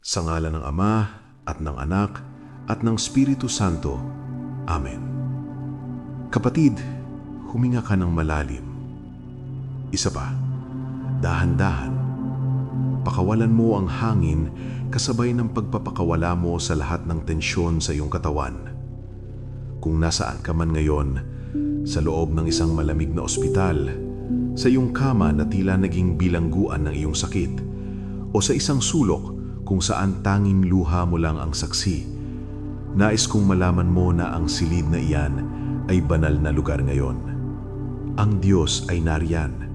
Sa ngalan ng Ama at ng Anak at ng Espiritu Santo. Amen. Kapatid, huminga ka ng malalim. Isa pa, dahan-dahan. Pakawalan mo ang hangin kasabay ng pagpapakawala mo sa lahat ng tensyon sa iyong katawan. Kung nasaan ka man ngayon, sa loob ng isang malamig na ospital, sa iyong kama na tila naging bilangguan ng iyong sakit, o sa isang sulok kung saan tanging luha mo lang ang saksi, nais kong malaman mo na ang silid na iyan ay banal na lugar ngayon. Ang Diyos ay nariyan.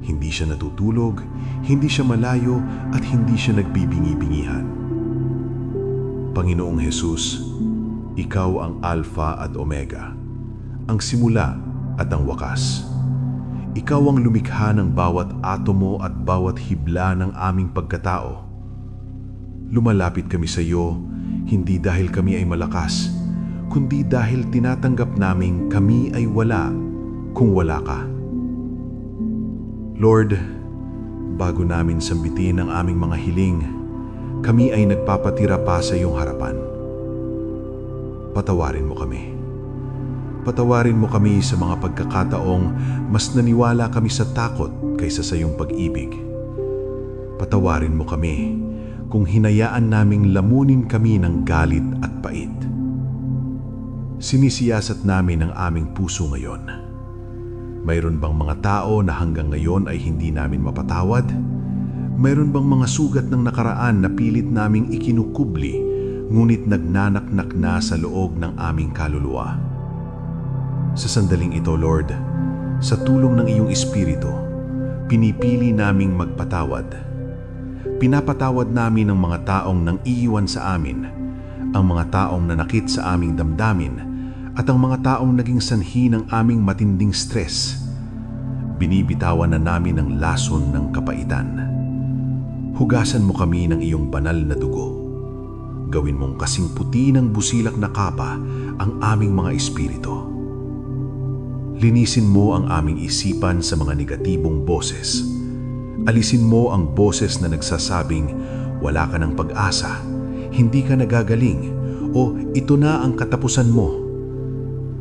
Hindi siya natutulog, hindi siya malayo, at hindi siya nagbibingi-bingihan. Panginoong Hesus, Ikaw ang Alpha at Omega, ang simula at ang wakas. Ikaw ang lumikha ng bawat atomo at bawat hibla ng aming pagkatao. Lumalapit kami sa iyo, hindi dahil kami ay malakas, kundi dahil tinatanggap naming kami ay wala kung wala ka. Lord, bago namin sambitin ang aming mga hiling, kami ay nagpapatira pa sa iyong harapan. Patawarin mo kami. Patawarin mo kami sa mga pagkakataong mas naniwala kami sa takot kaysa sa iyong pag-ibig. Patawarin mo kami kung hinayaan naming lamunin kami ng galit at pait. Sinisiyasat namin ang aming puso ngayon. Mayroon bang mga tao na hanggang ngayon ay hindi namin mapatawad? Mayroon bang mga sugat ng nakaraan na pilit naming ikinukubli, ngunit nagnanaknak na sa loob ng aming kaluluwa? Sa sandaling ito, Lord, sa tulong ng iyong Espiritu, pinipili naming magpatawad. Pinapatawad namin ang mga taong nang iiwan sa amin, ang mga taong nanakit sa aming damdamin, at ang mga taong naging sanhi ng aming matinding stress. Binibitawan na namin ang lason ng kapaitan. Hugasan mo kami ng iyong banal na dugo. Gawin mong kasing puti ng busilak na kapa ang aming mga espiritu. Linisin mo ang aming isipan sa mga negatibong boses. Alisin mo ang boses na nagsasabing, wala ka ng pag-asa, hindi ka nagagaling, o ito na ang katapusan mo.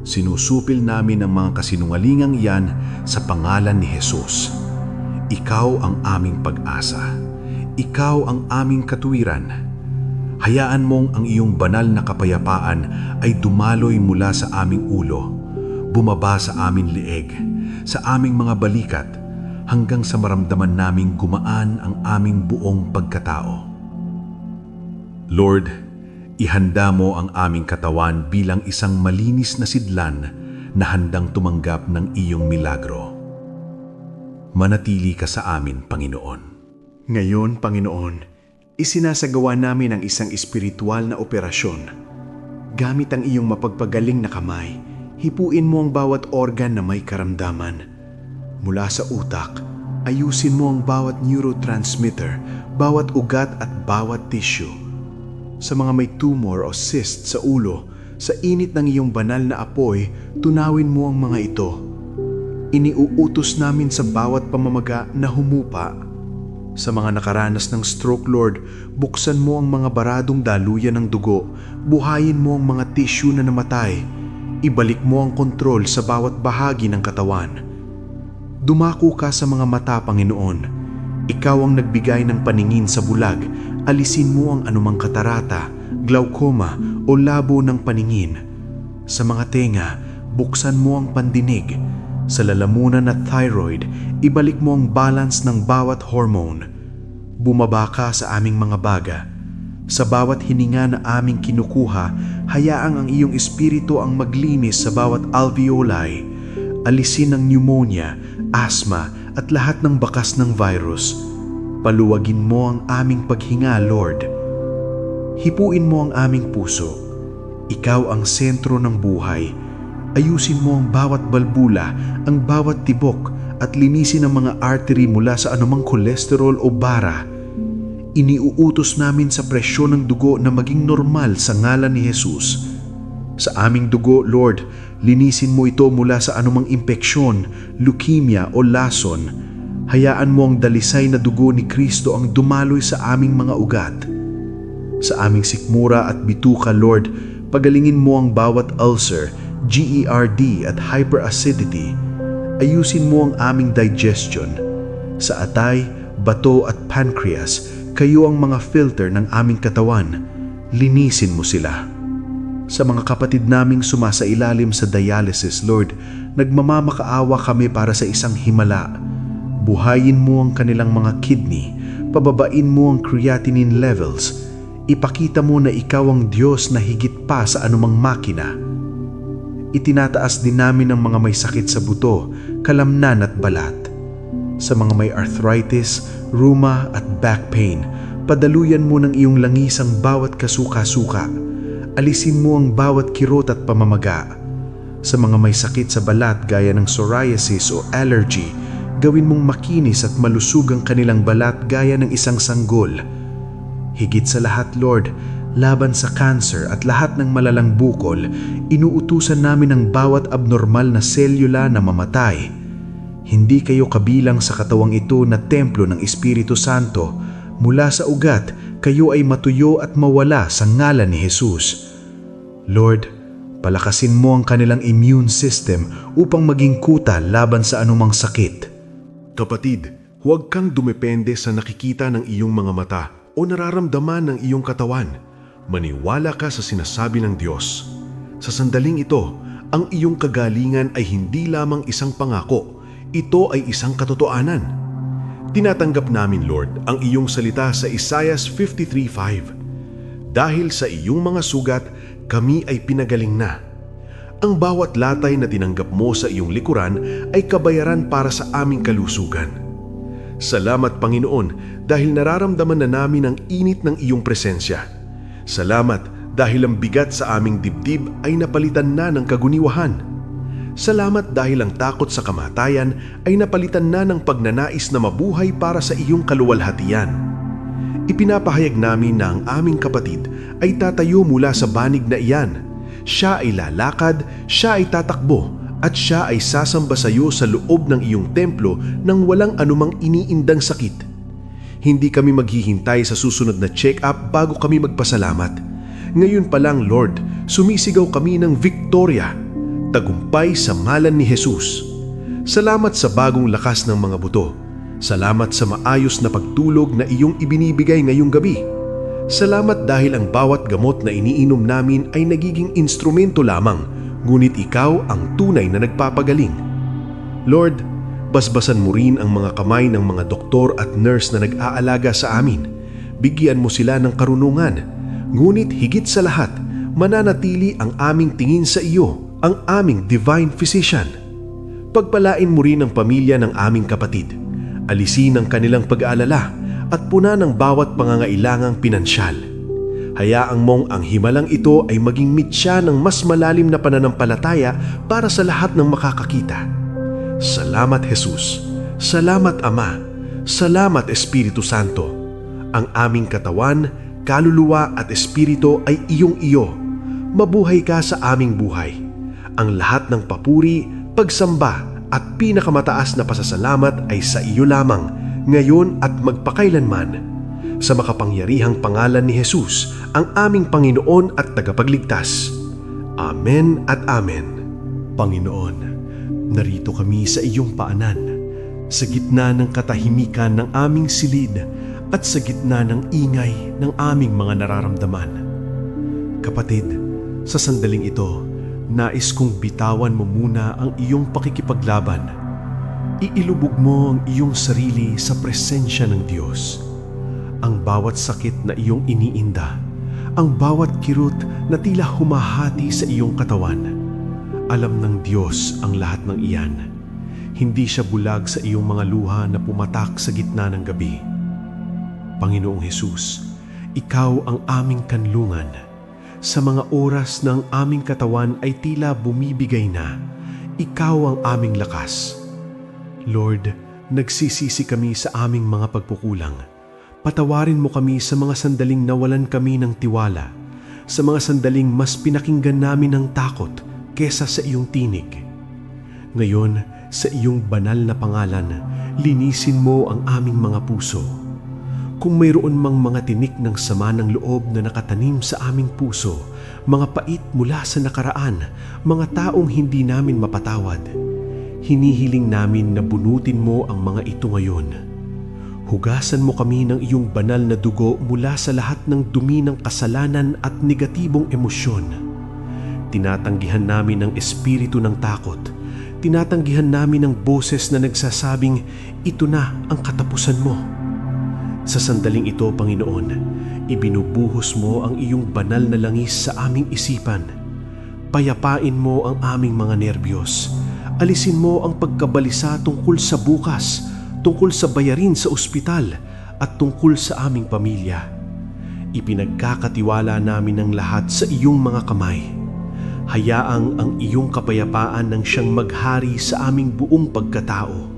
Sinusupil namin ang mga kasinungalingang iyan sa pangalan ni Jesus. Ikaw ang aming pag-asa. Ikaw ang aming katuwiran. Hayaan mong ang iyong banal na kapayapaan ay dumaloy mula sa aming ulo, bumaba sa aming lieg, sa aming mga balikat, hanggang sa maramdaman naming gumaan ang aming buong pagkatao. Lord, ihanda mo ang aming katawan bilang isang malinis na sidlan na handang tumanggap ng iyong milagro. Manatili ka sa amin, Panginoon. Ngayon, Panginoon, isinasagawa namin ang isang espiritual na operasyon. Gamit ang iyong mapagpagaling na kamay, hipuin mo ang bawat organ na may karamdaman. Mula sa utak, ayusin mo ang bawat neurotransmitter, bawat ugat at bawat tissue. Sa mga may tumor o cyst sa ulo, sa init ng iyong banal na apoy, tunawin mo ang mga ito. Iniuutos namin sa bawat pamamaga na humupa. Sa mga nakaranas ng stroke, Lord, buksan mo ang mga baradong daluyan ng dugo, buhayin mo ang mga tissue na namatay, ibalik mo ang kontrol sa bawat bahagi ng katawan. Dumako ka sa mga mata, Panginoon. Ikaw ang nagbigay ng paningin sa bulag. Alisin mo ang anumang katarata, glaucoma o labo ng paningin. Sa mga tenga, buksan mo ang pandinig. Sa lalamunan at thyroid, ibalik mo ang balance ng bawat hormone. Bumaba ka sa aming mga baga. Sa bawat hininga na aming kinukuha, hayaang ang iyong espiritu ang maglinis sa bawat alveoli. Alisin ang pneumonia, asthma at lahat ng bakas ng virus. Paluwagin mo ang aming paghinga, Lord. Hipuin mo ang aming puso. Ikaw ang sentro ng buhay. Ayusin mo ang bawat balbula, ang bawat tibok, at linisin ang mga artery mula sa anumang kolesterol o bara. Iniuutos namin sa presyon ng dugo na maging normal sa ngalan ni Jesus. Sa aming dugo, Lord, linisin mo ito mula sa anumang impeksyon, leukemia o lason. Hayaan mo ang dalisay na dugo ni Kristo ang dumaloy sa aming mga ugat. Sa aming sikmura at bituka, Lord, pagalingin mo ang bawat ulcer, GERD at hyperacidity. Ayusin mo ang aming digestion. Sa atay, bato at pancreas, kayo ang mga filter ng aming katawan. Linisin mo sila. Sa mga kapatid naming sumasailalim sa dialysis, Lord, nagmamamakaawa kami para sa isang himala. Buhayin mo ang kanilang mga kidney, pababain mo ang creatinine levels. Ipakita mo na ikaw ang Diyos na higit pa sa anumang makina. Itinataas din namin ang mga may sakit sa buto, kalamnan at balat. Sa mga may arthritis, rheuma at back pain, padaluyan mo ng iyong langis ang bawat kasuka-suka. Alisin mo ang bawat kirot at pamamaga. Sa mga may sakit sa balat gaya ng psoriasis o allergy, gawin mong makinis at malusog ang kanilang balat gaya ng isang sanggol. Higit sa lahat, Lord, laban sa cancer at lahat ng malalang bukol, inuutusan namin ang bawat abnormal na selula na mamatay. Hindi kayo kabilang sa katawang ito na templo ng Espiritu Santo. Mula sa ugat, kayo ay matuyo at mawala sa ngalan ni Jesus. Lord, palakasin mo ang kanilang immune system upang maging kuta laban sa anumang sakit. Kapatid, huwag kang dumepende sa nakikita ng iyong mga mata o nararamdaman ng iyong katawan. Maniwala ka sa sinasabi ng Diyos. Sa sandaling ito, ang iyong kagalingan ay hindi lamang isang pangako, ito ay isang katotohanan. Tinatanggap namin, Lord, ang iyong salita sa Isaiah 53:5. Dahil sa iyong mga sugat, kami ay pinagaling na. Ang bawat latay na tinanggap mo sa iyong likuran ay kabayaran para sa aming kalusugan. Salamat, Panginoon, dahil nararamdaman na namin ang init ng iyong presensya. Salamat dahil ang bigat sa aming dibdib ay napalitan na ng kaguniwahan. Salamat dahil ang takot sa kamatayan ay napalitan na ng pagnanais na mabuhay para sa iyong kaluwalhatian. Ipinapahayag namin na ang aming kapatid ay tatayo mula sa banig na iyan. Siya ay lalakad, siya ay tatakbo, at siya ay sasamba sa iyo sa loob ng iyong templo nang walang anumang iniindang sakit. Hindi kami maghihintay sa susunod na check-up bago kami magpasalamat. Ngayon pa lang, Lord, sumisigaw kami ng Victoria, tagumpay sa ngalan ni Jesus. Salamat sa bagong lakas ng mga buto. Salamat sa maayos na pagtulog na iyong ibinibigay ngayong gabi. Salamat dahil ang bawat gamot na iniinom namin ay nagiging instrumento lamang, ngunit ikaw ang tunay na nagpapagaling. Lord, basbasan mo rin ang mga kamay ng mga doktor at nurse na nag-aalaga sa amin. Bigyan mo sila ng karunungan, ngunit higit sa lahat, mananatili ang aming tingin sa iyo, ang aming divine physician. Pagpalain mo rin ang pamilya ng aming kapatid. Alisin ang kanilang pag-aalala at punan ang bawat pangangailangang pinansyal. Hayaang mong ang himalang ito ay maging mitya ng mas malalim na pananampalataya para sa lahat ng makakakita. Salamat, Jesus. Salamat, Ama. Salamat, Espiritu Santo. Ang aming katawan, kaluluwa at espiritu ay iyong-iyo. Mabuhay ka sa aming buhay. Ang lahat ng papuri, pagsamba at pinakamataas na pasasalamat ay sa iyo lamang, ngayon at magpakailanman. Sa makapangyarihang pangalan ni Jesus, ang aming Panginoon at tagapagligtas. Amen at Amen. Panginoon, narito kami sa iyong paanan, sa gitna ng katahimikan ng aming silid at sa gitna ng ingay ng aming mga nararamdaman. Kapatid, sa sandaling ito, nais kong bitawan mo muna ang iyong pakikipaglaban. Iilubog mo ang iyong sarili sa presensya ng Diyos. Ang bawat sakit na iyong iniinda, ang bawat kirot na tila humahati sa iyong katawan. Alam ng Diyos ang lahat ng iyan. Hindi siya bulag sa iyong mga luha na pumatak sa gitna ng gabi. Panginoong Jesus, ikaw ang aming kanlungan. Sa mga oras na ang aming katawan ay tila bumibigay na, ikaw ang aming lakas. Lord, nagsisisi kami sa aming mga pagkukulang. Patawarin mo kami sa mga sandaling nawalan kami ng tiwala, sa mga sandaling mas pinakinggan namin ng takot kesa sa iyong tinig. Ngayon, sa iyong banal na pangalan, linisin mo ang aming mga puso. Kung mayroon mang mga tinik ng sama ng loob na nakatanim sa aming puso, mga pait mula sa nakaraan, mga taong hindi namin mapatawad, hinihiling namin na bunutin mo ang mga ito ngayon. Hugasan mo kami ng iyong banal na dugo mula sa lahat ng dumi ng kasalanan at negatibong emosyon. Tinatanggihan namin ang espiritu ng takot. Tinatanggihan namin ang boses na nagsasabing, ito na ang katapusan mo. Sa sandaling ito, Panginoon, ibinubuhos mo ang iyong banal na langis sa aming isipan. Payapain mo ang aming mga nerbiyos. Alisin mo ang pagkabalisa tungkol sa bukas, tungkol sa bayarin sa ospital, at tungkol sa aming pamilya. Ipinagkakatiwala namin ang lahat sa iyong mga kamay. Hayaang ang iyong kapayapaan nang siyang maghari sa aming buong pagkatao.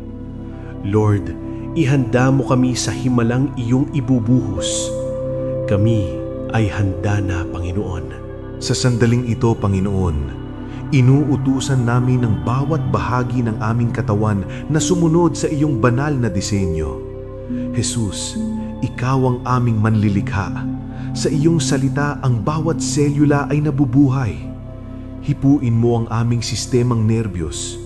Lord, ihanda mo kami sa himalang iyong ibubuhos. Kami ay handa na, Panginoon. Sa sandaling ito, Panginoon, inuutusan namin ang bawat bahagi ng aming katawan na sumunod sa iyong banal na disenyo. Jesus, ikaw ang aming manlilikha. Sa iyong salita, ang bawat selula ay nabubuhay. Hipuin mo ang aming sistemang nerbiyos.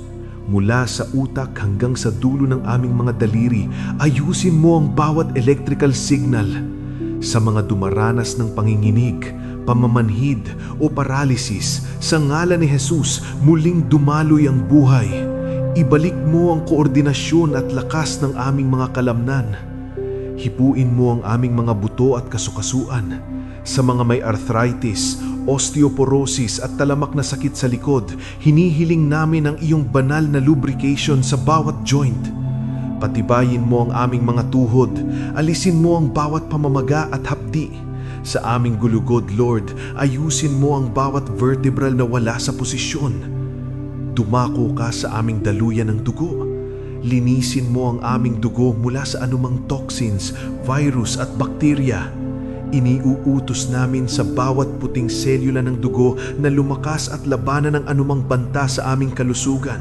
Mula sa utak hanggang sa dulo ng aming mga daliri, ayusin mo ang bawat electrical signal. Sa mga dumaranas ng panginginig, pamamanhid o paralysis, sa ngalan ni Jesus, muling dumaloy ang buhay. Ibalik mo ang koordinasyon at lakas ng aming mga kalamnan. Hipuin mo ang aming mga buto at kasukasuan. Sa mga may arthritis, osteoporosis at talamak na sakit sa likod, hinihiling namin ang iyong banal na lubrication sa bawat joint. Patibayin mo ang aming mga tuhod, alisin mo ang bawat pamamaga at hapdi. Sa aming gulugod, Lord, ayusin mo ang bawat vertebral na wala sa posisyon. Dumako ka sa aming daluyan ng dugo. Linisin mo ang aming dugo mula sa anumang toxins, virus at bakterya. Iniuutos namin sa bawat puting selula ng dugo na lumakas at labanan ng anumang banta sa aming kalusugan.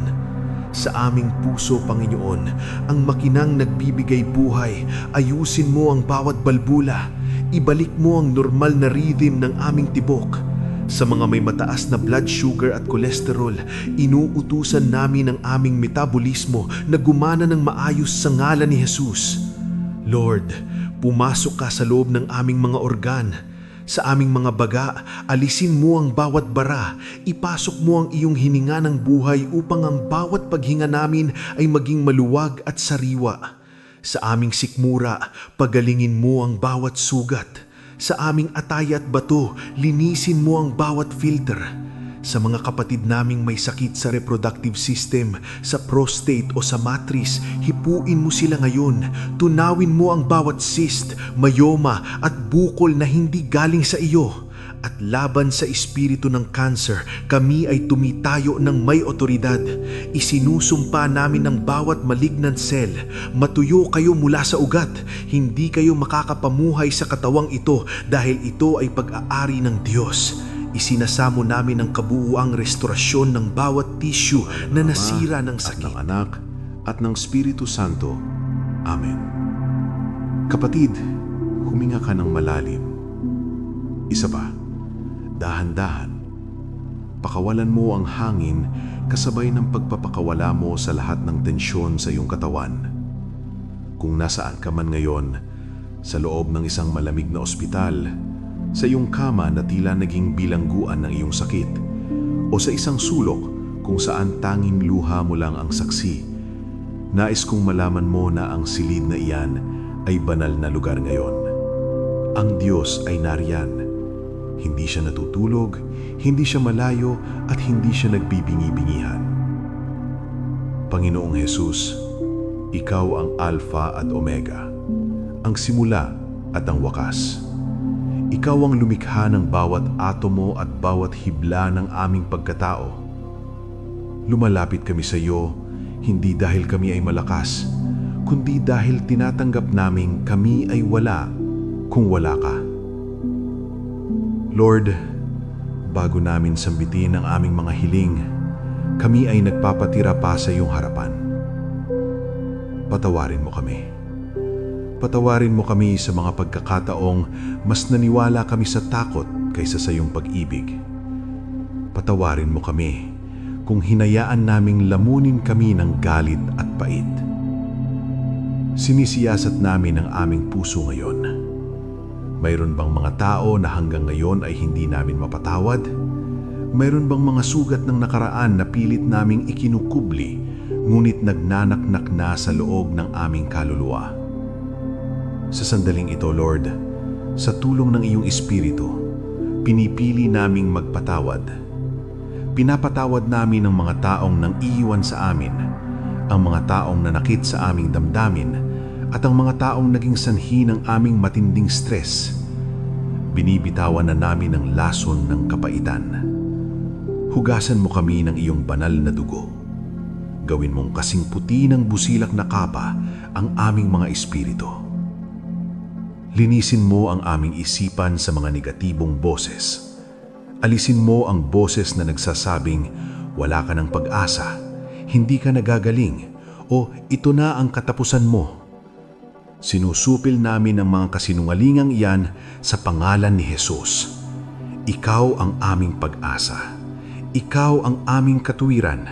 Sa aming puso, Panginoon, ang makinang nagbibigay buhay, ayusin mo ang bawat balbula. Ibalik mo ang normal na rhythm ng aming tibok. Sa mga may mataas na blood sugar at kolesterol, inuutusan namin ang aming metabolismo na gumana ng maayos sa ngalan ni Jesus. Lord, pumasok ka sa loob ng aming mga organ. Sa aming mga baga, alisin mo ang bawat bara. Ipasok mo ang iyong hininga ng buhay upang ang bawat paghinga namin ay maging maluwag at sariwa. Sa aming sikmura, pagalingin mo ang bawat sugat. Sa aming atay at bato, linisin mo ang bawat filter. Sa mga kapatid naming may sakit sa reproductive system, sa prostate o sa matris, hipuin mo sila ngayon. Tunawin mo ang bawat cyst, myoma at bukol na hindi galing sa iyo. At laban sa espiritu ng cancer, kami ay tumitayo ng may otoridad. Isinusumpa namin ang bawat malignant cell. Matuyo kayo mula sa ugat. Hindi kayo makakapamuhay sa katawang ito dahil ito ay pag-aari ng Diyos. Isinasamo namin ang kabuuang restorasyon ng bawat tissue na nasira ng sakit. At ng Anak at ng Espiritu Santo. Amen. Kapatid, huminga ka ng malalim. Isa pa, dahan-dahan. Pakawalan mo ang hangin kasabay ng pagpapakawala mo sa lahat ng tensyon sa iyong katawan. Kung nasaan ka man ngayon, sa loob ng isang malamig na ospital, sa iyong kama na tila naging bilangguan ng iyong sakit, o sa isang sulok kung saan tanging luha mo lang ang saksi, nais kong malaman mo na ang silid na iyan ay banal na lugar ngayon. Ang Diyos ay nariyan. Hindi siya natutulog, hindi siya malayo, at hindi siya nagbibingi-bingihan. Panginoong Jesus, Ikaw ang Alpha at Omega, ang simula at ang wakas. Ikaw ang lumikha ng bawat atomo at bawat hibla ng aming pagkatao. Lumalapit kami sa iyo, hindi dahil kami ay malakas, kundi dahil tinatanggap naming kami ay wala kung wala ka. Lord, bago namin sambitin ang aming mga hiling, kami ay nagpapatira pa sa iyong harapan. Patawarin mo kami. Patawarin mo kami sa mga pagkakataong mas naniwala kami sa takot kaysa sa iyong pag-ibig. Patawarin mo kami kung hinayaan naming lamunin kami ng galit at pait. Sinisiyasat namin ang aming puso ngayon. Mayroon bang mga tao na hanggang ngayon ay hindi namin mapatawad? Mayroon bang mga sugat ng nakaraan na pilit naming ikinukubli, ngunit nagnanaknak na sa loob ng aming kaluluwa? Sa sandaling ito, Lord, sa tulong ng iyong Espiritu, pinipili naming magpatawad. Pinapatawad namin ang mga taong nang iiwan sa amin, ang mga taong nanakit sa aming damdamin, at ang mga taong naging sanhi ng aming matinding stress. Binibitawan na namin ang lason ng kapaitan. Hugasan mo kami ng iyong banal na dugo. Gawin mong kasing puti ng busilak na kapa ang aming mga espiritu. Linisin mo ang aming isipan sa mga negatibong boses. Alisin mo ang boses na nagsasabing, wala ka ng pag-asa, hindi ka nagagaling, o ito na ang katapusan mo. Sinusupil namin ang mga kasinungalingang iyan sa pangalan ni Jesus. Ikaw ang aming pag-asa. Ikaw ang aming katuwiran.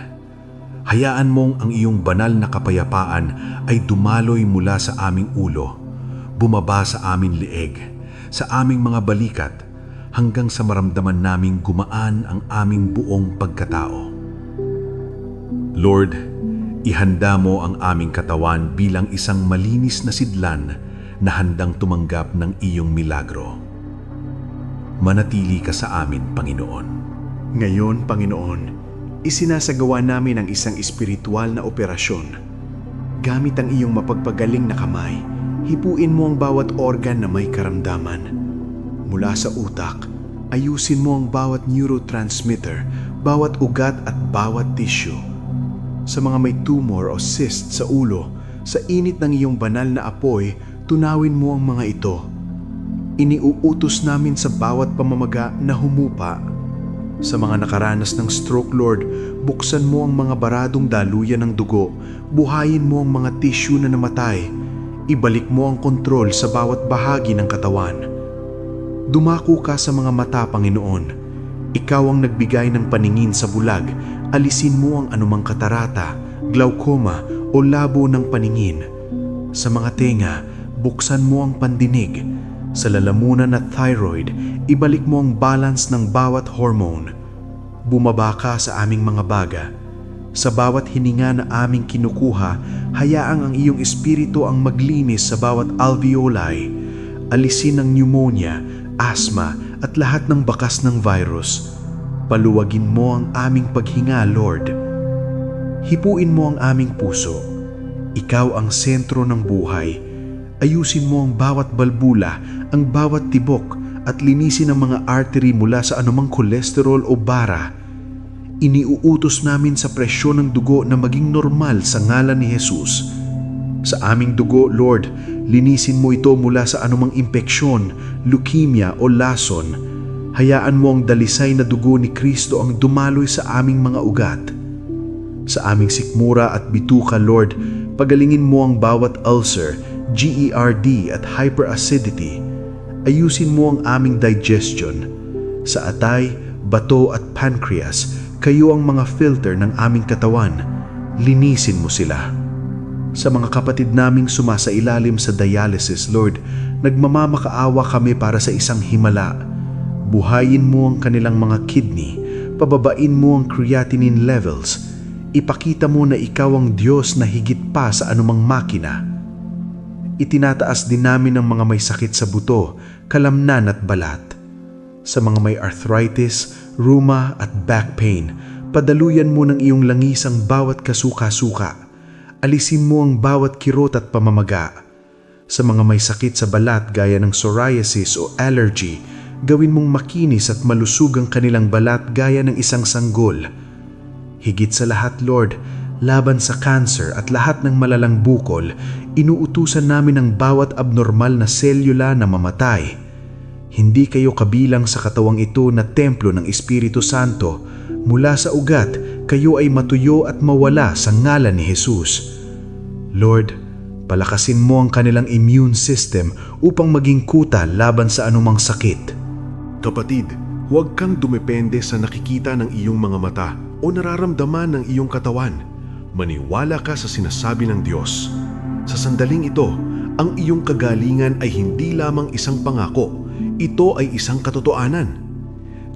Hayaan mong ang iyong banal na kapayapaan ay dumaloy mula sa aming ulo, bumaba sa aming lieg, sa aming mga balikat, hanggang sa maramdaman naming gumaan ang aming buong pagkatao. Lord, ihanda mo ang aming katawan bilang isang malinis na sidlan na handang tumanggap ng iyong milagro. Manatili ka sa amin, Panginoon. Ngayon, Panginoon, isinasagawa namin ang isang espiritual na operasyon. Gamit ang iyong mapagpagaling na kamay, hipuin mo ang bawat organ na may karamdaman. Mula sa utak, ayusin mo ang bawat neurotransmitter, bawat ugat at bawat tissue. Sa mga may tumor o cyst sa ulo, sa init ng iyong banal na apoy, tunawin mo ang mga ito. Iniuutos namin sa bawat pamamaga na humupa. Sa mga nakaranas ng stroke, Lord, buksan mo ang mga baradong daluyan ng dugo, buhayin mo ang mga tissue na namatay, ibalik mo ang kontrol sa bawat bahagi ng katawan. Dumako ka sa mga mata, Panginoon. Ikaw ang nagbigay ng paningin sa bulag, alisin mo ang anumang katarata, glaucoma o labo ng paningin. Sa mga tenga, buksan mo ang pandinig. Sa lalamunan at thyroid, ibalik mo ang balance ng bawat hormone. Bumaba ka sa aming mga baga. Sa bawat hininga na aming kinukuha, hayaang ang iyong espiritu ang maglinis sa bawat alveoli. Alisin ang pneumonia, asthma at lahat ng bakas ng virus. Paluwagin mo ang aming paghinga, Lord. Hipuin mo ang aming puso. Ikaw ang sentro ng buhay. Ayusin mo ang bawat balbula, ang bawat tibok, at linisin ang mga artery mula sa anumang kolesterol o bara. Iniuutos namin sa presyon ng dugo na maging normal sa ngalan ni Jesus. Sa aming dugo, Lord, linisin mo ito mula sa anumang impeksyon, leukemia o lason. Hayaan mo ang dalisay na dugo ni Kristo ang dumaloy sa aming mga ugat. Sa aming sikmura at bituka, Lord, pagalingin mo ang bawat ulcer, GERD at hyperacidity. Ayusin mo ang aming digestion. Sa atay, bato at pancreas, kayo ang mga filter ng aming katawan. Linisin mo sila. Sa mga kapatid naming sumasailalim sa dialysis, Lord, nagmamamakaawa kami para sa isang himala. Buhayin mo ang kanilang mga kidney, pababain mo ang creatinine levels. Ipakita mo na ikaw ang Diyos na higit pa sa anumang makina. Itinataas din namin ang mga may sakit sa buto, kalamnan at balat. Sa mga may arthritis, rheuma at back pain, padaluyan mo ng iyong langis ang bawat kasuka-suka. Alisin mo ang bawat kirot at pamamaga. Sa mga may sakit sa balat gaya ng psoriasis o allergy, gawin mong makinis at malusog ang kanilang balat gaya ng isang sanggol. Higit sa lahat, Lord, laban sa cancer at lahat ng malalang bukol, inuutusan namin ang bawat abnormal na selula na mamatay. Hindi kayo kabilang sa katawang ito na templo ng Espiritu Santo. Mula sa ugat, kayo ay matuyo at mawala sa ngalan ni Jesus. Lord, Palakasin mo ang kanilang immune system upang maging kuta laban sa anumang sakit. Kapatid, huwag kang dumepende sa nakikita ng iyong mga mata o nararamdaman ng iyong katawan. Maniwala ka sa sinasabi ng Diyos. Sa sandaling ito, ang iyong kagalingan ay hindi lamang isang pangako, ito ay isang katotohanan.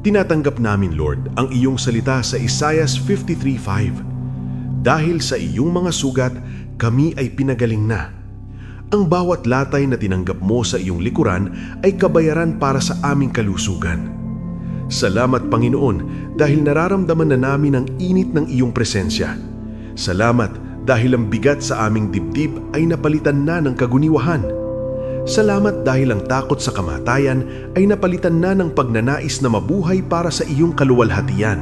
Tinatanggap namin, Lord, ang iyong salita sa Isaiah 53:5. Dahil sa iyong mga sugat, kami ay pinagaling na. Ang bawat latay na tinanggap mo sa iyong likuran ay kabayaran para sa aming kalusugan. Salamat, Panginoon, dahil nararamdaman na namin ang init ng iyong presensya. Salamat dahil ang bigat sa aming dibdib ay napalitan na ng kaguniwahan. Salamat dahil ang takot sa kamatayan ay napalitan na ng pagnanais na mabuhay para sa iyong kaluwalhatian.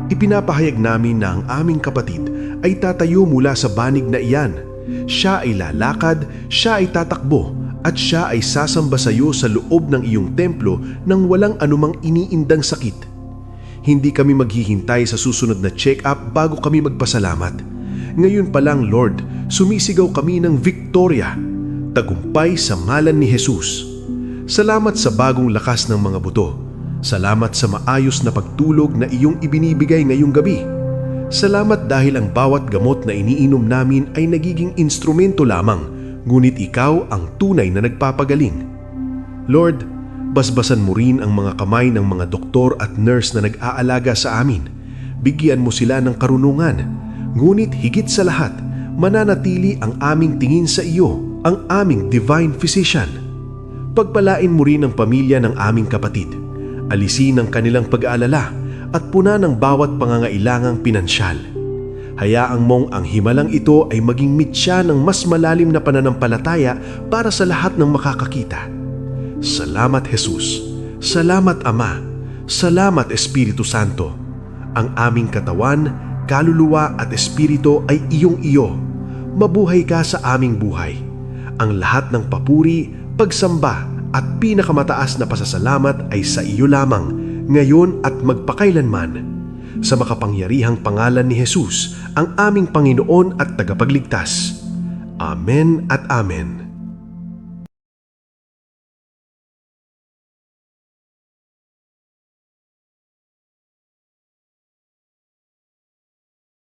Ipinapahayag namin na ang aming kapatid ay tatayo mula sa banig na iyan. Siya ay lalakad, siya ay tatakbo, at siya ay sasamba sa iyo sa loob ng iyong templo nang walang anumang iniindang sakit. Hindi kami maghihintay sa susunod na check-up bago kami magpasalamat. Ngayon pa lang, Lord, sumisigaw kami ng Victoria, tagumpay sa ngalan ni Jesus. Salamat sa bagong lakas ng mga buto. Salamat sa maayos na pagtulog na iyong ibinibigay ngayong gabi. Salamat dahil ang bawat gamot na iniinom namin ay nagiging instrumento lamang, ngunit ikaw ang tunay na nagpapagaling. Lord, basbasan mo rin ang mga kamay ng mga doktor at nurse na nag-aalaga sa amin. Bigyan mo sila ng karunungan, ngunit higit sa lahat, mananatili ang aming tingin sa iyo, ang aming divine physician. Pagpalain mo rin ang pamilya ng aming kapatid. Alisin ang kanilang pag-aalala at punan ang bawat pangangailangang pinansyal. Hayaang mong ang himalang ito ay maging mitya ng mas malalim na pananampalataya para sa lahat ng makakakita. Salamat, Jesus. Salamat, Ama. Salamat, Espiritu Santo. Ang aming katawan, kaluluwa at espiritu ay iyong-iyo. Mabuhay ka sa aming buhay. Ang lahat ng papuri, pagsamba at pinakamataas na pasasalamat ay sa iyo lamang, ngayon at magpakailanman. Sa makapangyarihang pangalan ni Jesus, ang aming Panginoon at tagapagligtas. Amen at Amen.